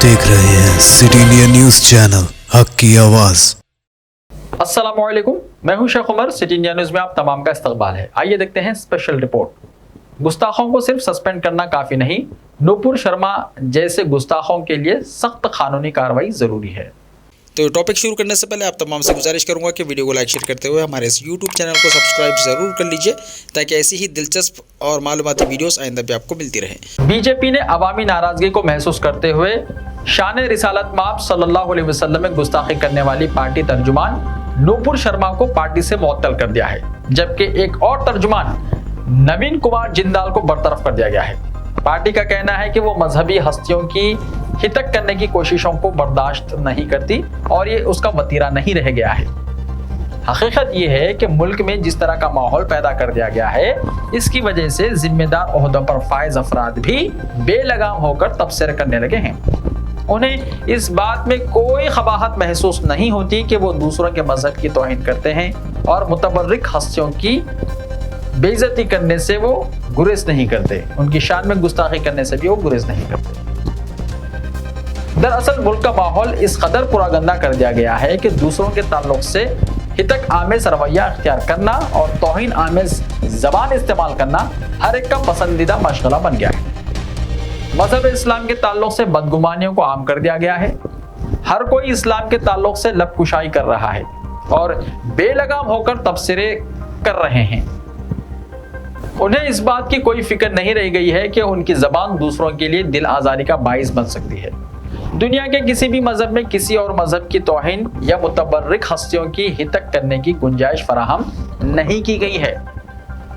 देख रहे हैं सिटी इंडिया न्यूज चैनल हक की आवाज। अस्सलामुअलैकुम, मैं हूं Sheikh Umar. City India News में आप तमाम का इस्तकबाल है। आइए देखते हैं स्पेशल रिपोर्ट। गुस्ताखों को सिर्फ सस्पेंड करना काफी नहीं, नूपुर शर्मा जैसे गुस्ताखों के लिए सख्त कानूनी कार्रवाई जरूरी है। तो टॉपिक शुरू करने से पहले आप तमाम से गुजारिश करूंगा कि वीडियो को लाइक शेयर करते हुए हमारे इस YouTube चैनल को सब्सक्राइब ज़रूर कर लीजिए ताकि ऐसी ही दिलचस्प और मालूमाती वीडियोस आइंदा भी आपको मिलती रहे। बीजेपी ने अवामी नाराजगी को महसूस करते हुए शान रिसालत माब सल्लल्लाहु अलैहि वसल्लम में गुस्ताखी करने वाली पार्टी तर्जुमान नूपुर शर्मा को पार्टी से मुअत्तल कर दिया है, जबकि एक और तर्जुमान नवीन कुमार जिंदाल को बरतरफ कर दिया गया है। पार्टी का कहना है कि वो मजहबी हस्तियों की हितक करने की कोशिशों को बर्दाश्त नहीं करती और ये उसका वतीरा नहीं रह गया है। हकीकत ये है कि मुल्क में जिस तरह का माहौल पैदा कर दिया गया है, इसकी वजह से जिम्मेदार ओहदों पर फायज अफराद भी बेलगाम होकर तबसरे करने लगे हैं। उन्हें इस बात में कोई खबाहत महसूस नहीं होती कि वो दूसरों के मजहब की तौहीन करते हैं और मुतबर्रिक हस्तियों की बेइज्जती करने से वो गुरेज नहीं करते, उनकी शान में गुस्ताखी करने से भी वो गुरेज नहीं करते। दरअसल मुल्क का माहौल इस कदर पुरागंदा कर दिया गया है कि दूसरों के ताल्लुक से हितक आमेज रवैया अख्तियार करना और तौहीन आमेज जबान इस्तेमाल करना हर एक का पसंदीदा मशगला बन गया है। मजहब इस्लाम के ताल्लुक से बदगुमानियों को आम कर दिया गया है। हर कोई इस्लाम के ताल्लुक से लबकुशाई कर रहा है और बेलगाम होकर तबसरे कर रहे हैं। उन्हें इस बात की कोई फिक्र नहीं रह गई है कि उनकी जबान दूसरों के लिए दिल आजारी का बाइस बन सकती है। दुनिया के किसी भी मजहब में किसी और मजहब की तौहीन या मुतबर्रिक हस्तियों की हितक करने की गुंजाइश फराहम नहीं की गई है।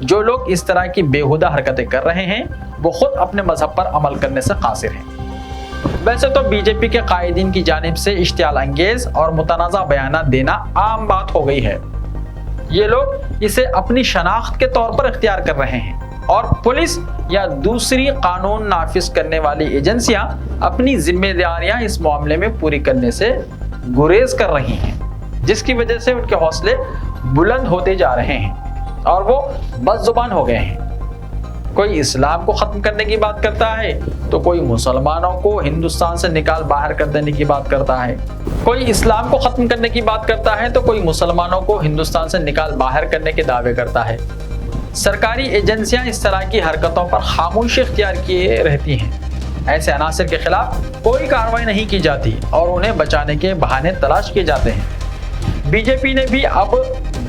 जो लोग इस तरह की बेहुदा हरकतें कर रहे हैं वो खुद अपने मजहब पर अमल करने से कासिर हैं। वैसे तो बीजेपी के कायदीन की जानिब से इश्तियाल अंगेज और मुतनाज़ा बयानात देना आम बात हो गई है। ये लोग इसे अपनी शनाख्त के तौर पर इख्तियार कर रहे हैं और पुलिस या दूसरी कानून नाफिज करने वाली एजेंसियां अपनी जिम्मेदारियां इस मामले में पूरी करने से गुरेज कर रही हैं, जिसकी वजह से उनके हौसले बुलंद होते जा रहे हैं और वो बदजुबान हो गए हैं। कोई इस्लाम को खत्म करने की बात करता है तो कोई मुसलमानों को हिंदुस्तान से निकाल बाहर कर देने की बात करता है। कोई इस्लाम को खत्म करने की बात करता है तो कोई मुसलमानों को हिंदुस्तान से निकाल बाहर करने के दावे करता है। सरकारी एजेंसियां इस तरह की हरकतों पर खामोशी इख्तियार किए रहती हैं। ऐसे अनासिर के खिलाफ कोई कार्रवाई नहीं की जाती और उन्हें बचाने के बहाने तलाश किए जाते हैं। बीजेपी ने भी अब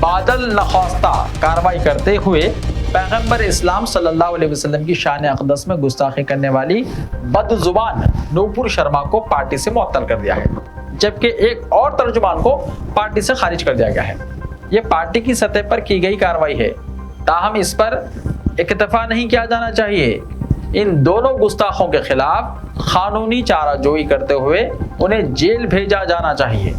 बादल नख्वास्ता कार्रवाई करते हुए पैगंबर इस्लाम सल्लल्लाहु अलैहि वसल्लम की शान अक़दस में गुस्ताखी करने वाली बदजुबान नूपुर शर्मा को पार्टी से मुअत्तल कर दिया है, जबकि एक और तर्जुमान को पार्टी से खारिज कर दिया गया है। ये पार्टी की सतह पर की गई कार्रवाई है, ताहम इस पर इक्तफा नहीं किया जाना चाहिए। इन दोनों गुस्ताखों के खिलाफ कानूनी चाराजोई करते हुए उन्हें जेल भेजा जाना चाहिए।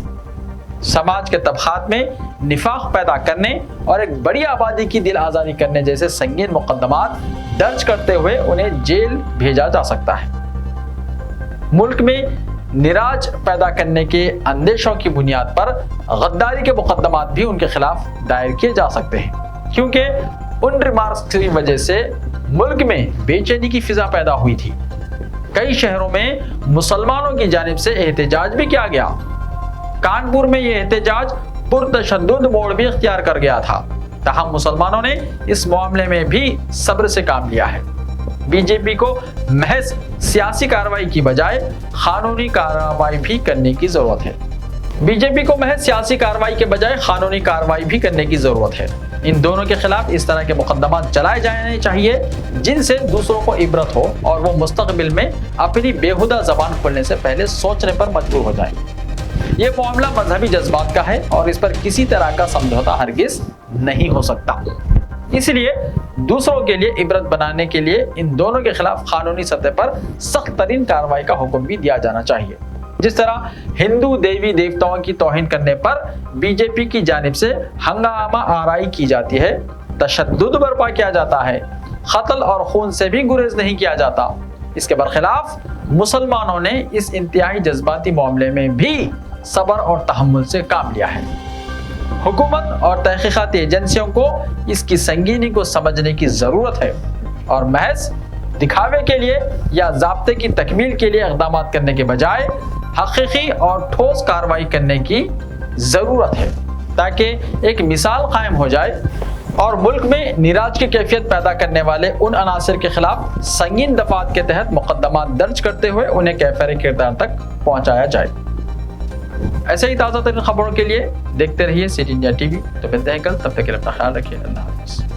समाज के तबकात में निफाक पैदा करने और एक बड़ी आबादी की दिल आज़ारी करने जैसे संगीन मुकदमात दर्ज करते हुए उन्हें जेल भेजा जा सकता है। मुल्क में निराज पैदा करने के अंदेशों की बुनियाद पर गद्दारी के मुकदमात भी उनके खिलाफ दायर किए जा सकते हैं, क्योंकि उन रिमार्क्स की वजह से मुल्क में बेचैनी की फिजा पैदा हुई थी। कई शहरों में मुसलमानों की जानिब से एहतजाज भी किया गया। कानपुर में यह एहतजाज पुरतशद्दुद मोड़ भी इख्तियार कर गया था, ताहम मुसलमानों ने इस मामले में भी सब्र से काम लिया है। बीजेपी को महज सियासी कार्रवाई की बजाय कानूनी कार्रवाई भी करने की जरूरत है। बीजेपी को महज सियासी कार्रवाई के बजाय कानूनी कार्रवाई भी करने की जरूरत है। इन दोनों के खिलाफ इस तरह के मुकदमात चलाए जाने चाहिए जिनसे दूसरों को इबरत हो और वो मुस्तकबिल में अपनी बेहुदा जबान खोलने से पहले सोचने पर मजबूर हो जाए। ये मामला मजहबी जज्बात का है और इस पर किसी तरह का समझौता हरगिज नहीं हो सकता। इसलिए दूसरों के लिए इबरत बनाने के लिए इन दोनों के खिलाफ कानूनी सतह पर सख्त तरीन कार्रवाई का हुक्म भी दिया जाना चाहिए। जिस तरह हिंदू देवी देवताओं की तौहीन करने पर बीजेपी की जानिब से हंगामा आराई की जाती है, तशद्दुद बर्पा किया जाता है, कत्ल और खून से भी गुरेज नहीं किया जाता, इसके बरखिलाफ मुसलमानों ने इस इंतहाई जज्बाती मामले में भी सब्र और तहम्मुल से काम लिया है। हुकूमत और तहकीकाती एजेंसियों को इसकी संगीनी को समझने की जरूरत है और महज دکھاوے کے لیے یا ضابطے کی تکمیل کے لیے اقدامات کرنے کے بجائے حقیقی اور ٹھوس کارروائی کرنے کی ضرورت ہے تاکہ ایک مثال قائم ہو جائے اور ملک میں نیراج کی کیفیت پیدا کرنے والے ان عناصر کے خلاف سنگین دفعات کے تحت مقدمات درج کرتے ہوئے انہیں کیفر کردار تک پہنچایا جائے۔ ایسے ہی تازہ ترین خبروں کے لیے دیکھتے رہیے سٹی انڈیا ٹی وی۔ تو ملتے ہیں کل، تب تک کے لیے اپنا خیال رکھیے۔ اللہ حافظ۔